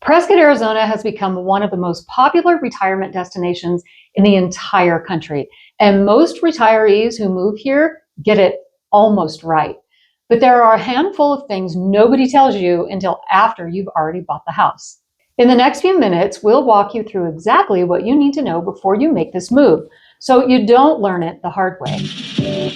Prescott, Arizona has become one of the most popular retirement destinations in the entire country, and most retirees who move here get it almost right. But there are a handful of things nobody tells you until after you've already bought the house. In the next few minutes, we'll walk you through exactly what you need to know before you make this move, so you don't learn it the hard way.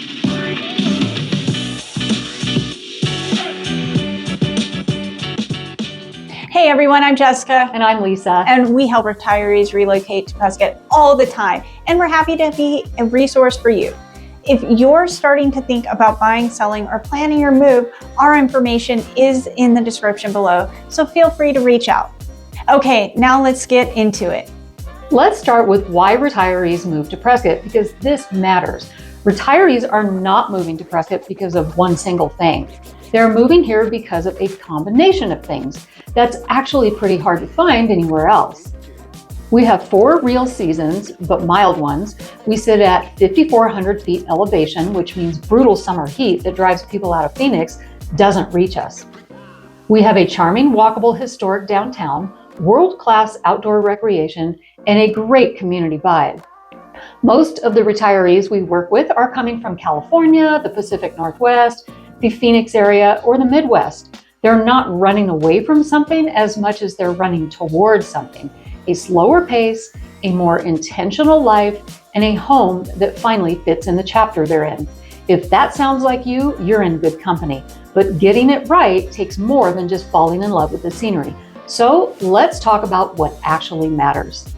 Hey everyone, I'm Jessica. And I'm Lisa. And we help retirees relocate to Prescott all the time. And we're happy to be a resource for you. If you're starting to think about buying, selling, or planning your move, our information is in the description below, so feel free to reach out. Okay, now let's get into it. Let's start with why retirees move to Prescott, because this matters. Retirees are not moving to Prescott because of one single thing. They're moving here because of a combination of things that's actually pretty hard to find anywhere else. We have 4 real seasons, but mild ones. We sit at 5,400 feet elevation, which means brutal summer heat that drives people out of Phoenix doesn't reach us. We have a charming, walkable, historic downtown, world-class outdoor recreation, and a great community vibe. Most of the retirees we work with are coming from California, the Pacific Northwest, the Phoenix area, or the Midwest. They're not running away from something as much as they're running towards something. A slower pace, a more intentional life, and a home that finally fits in the chapter they're in. If that sounds like you, you're in good company. But getting it right takes more than just falling in love with the scenery. So let's talk about what actually matters.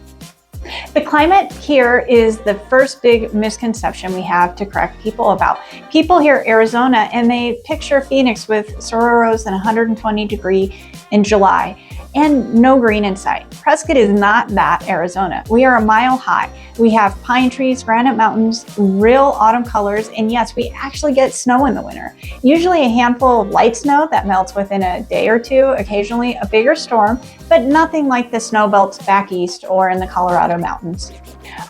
The climate here is the first big misconception we have to correct people about. People hear Arizona and they picture Phoenix with Soros and 120 degrees in July and no green in sight. Prescott is not that Arizona. We are a mile high. We have pine trees, granite mountains, real autumn colors, and yes, we actually get snow in the winter. Usually a handful of light snow that melts within a day or two, occasionally a bigger storm, but nothing like the snow belts back east or in the Colorado mountains.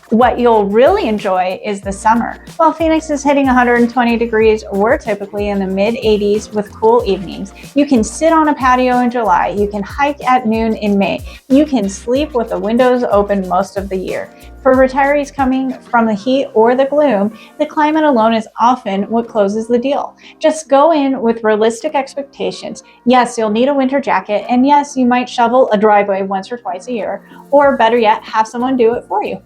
What you'll really enjoy is the summer. While Phoenix is hitting 120 degrees, we're typically in the mid-80s with cool evenings. You can sit on a patio in July. You can hike at noon in May. You can sleep with the windows open most of the year. For retirees coming from the heat or the gloom, the climate alone is often what closes the deal. Just go in with realistic expectations. Yes, you'll need a winter jacket, and yes, you might shovel a driveway once or twice a year, or better yet, have someone do it for you.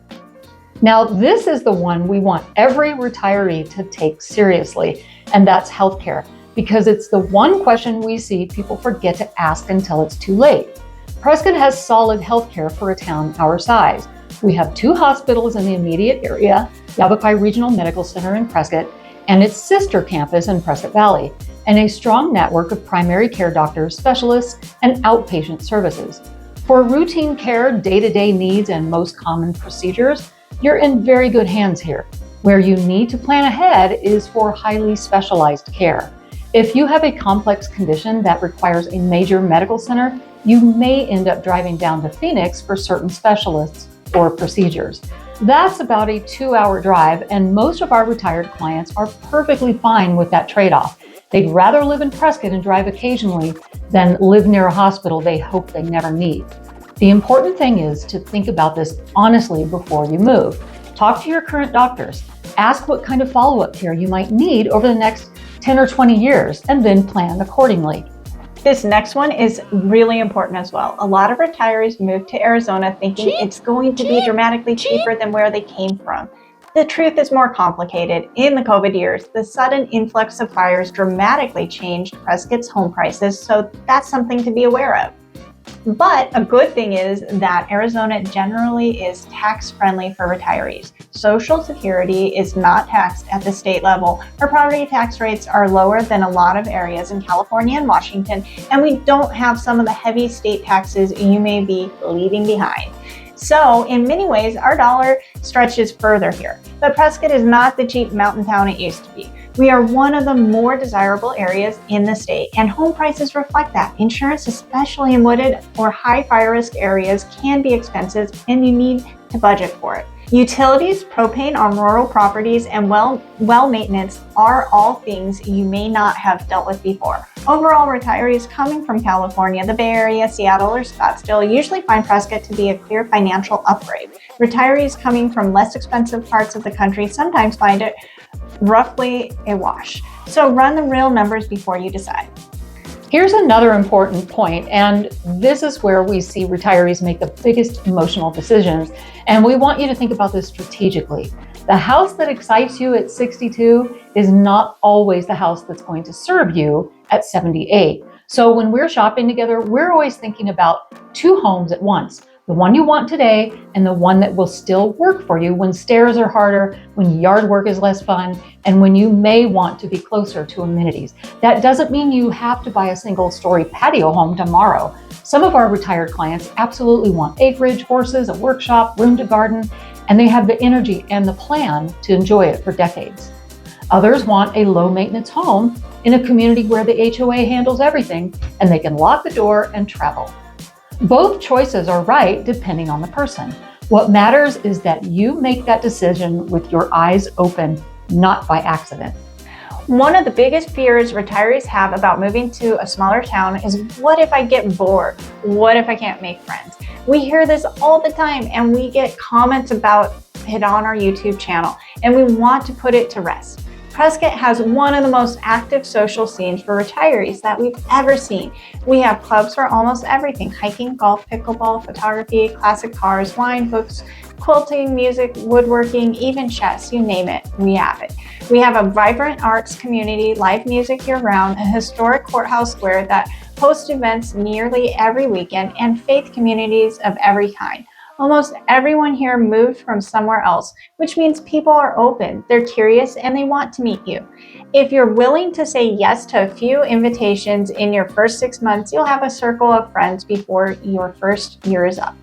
Now, this is the one we want every retiree to take seriously, and that's healthcare, because it's the one question we see people forget to ask until it's too late. Prescott has solid healthcare for a town our size. We have 2 hospitals in the immediate area, Yavapai Regional Medical Center in Prescott, and its sister campus in Prescott Valley, and a strong network of primary care doctors, specialists, and outpatient services. For routine care, day-to-day needs, and most common procedures, you're in very good hands here. Where you need to plan ahead is for highly specialized care. If you have a complex condition that requires a major medical center, you may end up driving down to Phoenix for certain specialists or procedures. That's about a 2-hour drive, and most of our retired clients are perfectly fine with that trade-off. They'd rather live in Prescott and drive occasionally than live near a hospital they hope they never need. The important thing is to think about this honestly before you move. Talk to your current doctors. Ask what kind of follow-up care you might need over the next 10 or 20 years, and then plan accordingly. This next one is really important as well. A lot of retirees move to Arizona thinking it's going to be dramatically cheaper than where they came from. The truth is more complicated. In the COVID years, the sudden influx of buyers dramatically changed Prescott's home prices, so that's something to be aware of. But a good thing is that Arizona generally is tax-friendly for retirees. Social Security is not taxed at the state level. Our property tax rates are lower than a lot of areas in California and Washington, and we don't have some of the heavy state taxes you may be leaving behind. So in many ways, our dollar stretches further here. But Prescott is not the cheap mountain town it used to be. We are one of the more desirable areas in the state, and home prices reflect that. Insurance, especially in wooded or high fire risk areas, can be expensive, and you need to budget for it. Utilities, propane on rural properties, and well maintenance are all things you may not have dealt with before. Overall, retirees coming from California, the Bay Area, Seattle, or Scottsdale usually find Prescott to be a clear financial upgrade. Retirees coming from less expensive parts of the country sometimes find it roughly a wash. So run the real numbers before you decide. Here's another important point, and this is where we see retirees make the biggest emotional decisions, and we want you to think about this strategically. The house that excites you at 62 is not always the house that's going to serve you at 78. So when we're shopping together, we're always thinking about two homes at once. The one you want today and the one that will still work for you when stairs are harder, when yard work is less fun, and when you may want to be closer to amenities. That doesn't mean you have to buy a single-story patio home tomorrow. Some of our retired clients absolutely want acreage, horses, a workshop, room to garden, and they have the energy and the plan to enjoy it for decades. Others want a low-maintenance home in a community where the HOA handles everything and they can lock the door and travel. Both choices are right depending on the person. What matters is that you make that decision with your eyes open, not by accident. One of the biggest fears retirees have about moving to a smaller town is, what if I get bored? What if I can't make friends? We hear this all the time, and we get comments about it on our YouTube channel, and we want to put it to rest. Prescott has one of the most active social scenes for retirees that we've ever seen. We have clubs for almost everything: hiking, golf, pickleball, photography, classic cars, wine, books, quilting, music, woodworking, even chess, you name it, we have it. We have a vibrant arts community, live music year-round, a historic courthouse square that hosts events nearly every weekend, and faith communities of every kind. Almost everyone here moved from somewhere else, which means people are open, they're curious, and they want to meet you. If you're willing to say yes to a few invitations in your first 6 months, you'll have a circle of friends before your first year is up.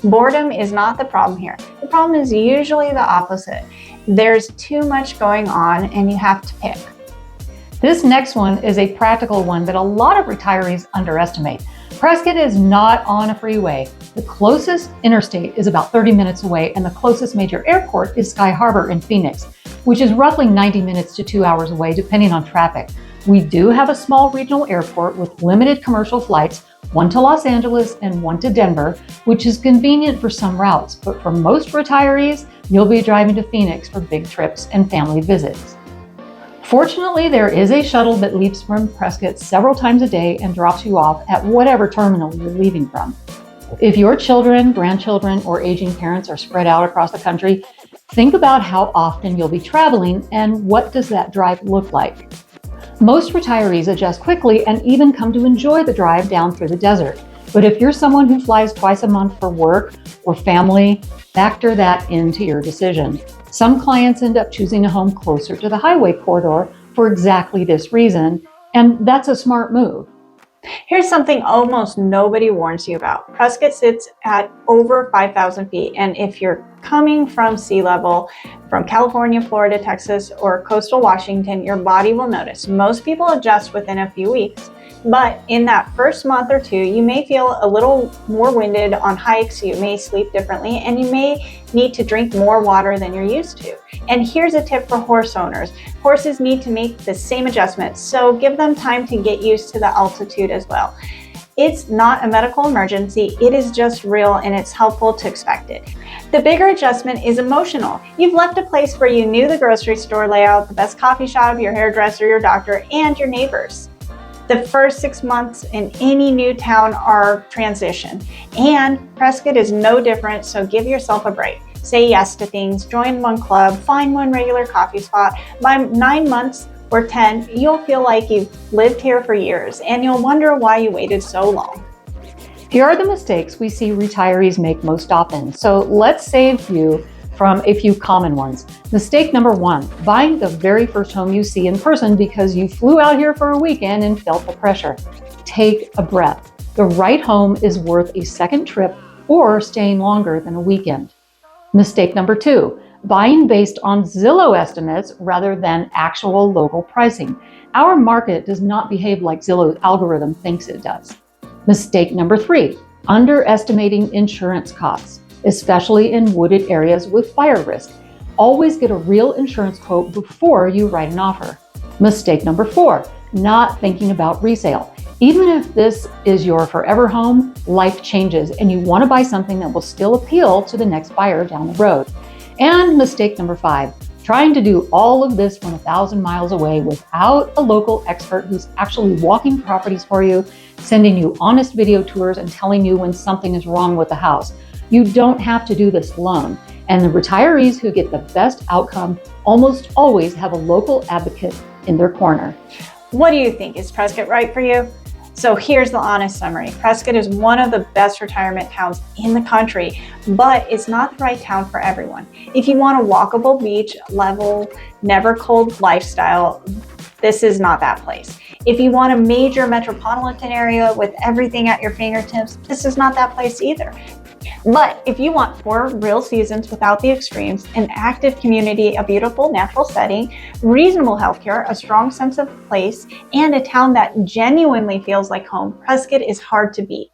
Boredom is not the problem here. The problem is usually the opposite. There's too much going on and you have to pick. This next one is a practical one that a lot of retirees underestimate. Prescott is not on a freeway. The closest interstate is about 30 minutes away, and the closest major airport is Sky Harbor in Phoenix, which is roughly 90 minutes to 2 hours away, depending on traffic. We do have a small regional airport with limited commercial flights, one to Los Angeles and one to Denver, which is convenient for some routes, but for most retirees, you'll be driving to Phoenix for big trips and family visits. Fortunately, there is a shuttle that leaves from Prescott several times a day and drops you off at whatever terminal you're leaving from. If your children, grandchildren, or aging parents are spread out across the country, think about how often you'll be traveling and what does that drive look like. Most retirees adjust quickly and even come to enjoy the drive down through the desert. But if you're someone who flies twice a month for work or family, factor that into your decision. Some clients end up choosing a home closer to the highway corridor for exactly this reason, and that's a smart move. Here's something almost nobody warns you about. Prescott sits at over 5,000 feet, and if you're coming from sea level, from California, Florida, Texas, or coastal Washington, your body will notice. Most people adjust within a few weeks, but in that first month or two, you may feel a little more winded on hikes, you may sleep differently, and you may need to drink more water than you're used to. And here's a tip for horse owners. Horses need to make the same adjustments, so give them time to get used to the altitude as well. It's not a medical emergency, it is just real, and it's helpful to expect it. The bigger adjustment is emotional. You've left a place where you knew the grocery store layout, the best coffee shop, your hairdresser, your doctor, and your neighbors. The first 6 months in any new town are transition, and Prescott is no different, so give yourself a break. Say yes to things, join one club, find one regular coffee spot. By 9 months or 10, you'll feel like you've lived here for years, and you'll wonder why you waited so long. Here are the mistakes we see retirees make most often, so let's save you from a few common ones. Mistake number 1, buying the very first home you see in person because you flew out here for a weekend and felt the pressure. Take a breath. The right home is worth a second trip or staying longer than a weekend. Mistake number 2, buying based on Zillow estimates rather than actual local pricing. Our market does not behave like Zillow's algorithm thinks it does. Mistake number 3, underestimating insurance costs. especially in wooded areas with fire risk. Always get a real insurance quote before you write an offer. Mistake number 4, not thinking about resale. Even if this is your forever home, life changes and you want to buy something that will still appeal to the next buyer down the road. And mistake number 5, trying to do all of this from 1,000 miles away without a local expert who's actually walking properties for you, sending you honest video tours and telling you when something is wrong with the house. You don't have to do this alone. And the retirees who get the best outcome almost always have a local advocate in their corner. What do you think? Is Prescott right for you? So here's the honest summary. Prescott is one of the best retirement towns in the country, but it's not the right town for everyone. If you want a walkable beach level, never cold lifestyle, this is not that place. If you want a major metropolitan area with everything at your fingertips, this is not that place either. But if you want 4 real seasons without the extremes, an active community, a beautiful natural setting, reasonable healthcare, a strong sense of place, and a town that genuinely feels like home, Prescott is hard to beat.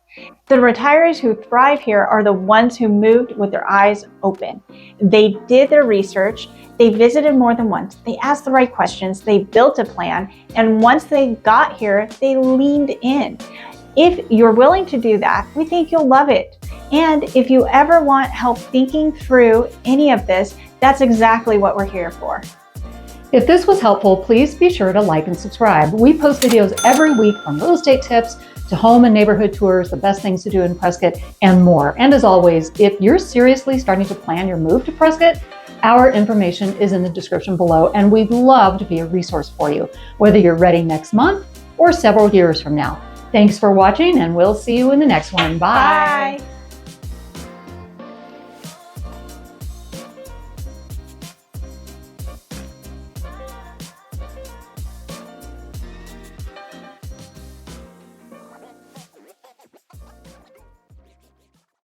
The retirees who thrive here are the ones who moved with their eyes open. They did their research, they visited more than once, they asked the right questions, they built a plan, and once they got here, they leaned in. If you're willing to do that, we think you'll love it. And if you ever want help thinking through any of this, that's exactly what we're here for. If this was helpful, please be sure to like and subscribe. We post videos every week from real estate tips to home and neighborhood tours, the best things to do in Prescott, and more. And as always, if you're seriously starting to plan your move to Prescott, our information is in the description below, and we'd love to be a resource for you, whether you're ready next month or several years from now. Thanks for watching, and we'll see you in the next one. Bye. Bye.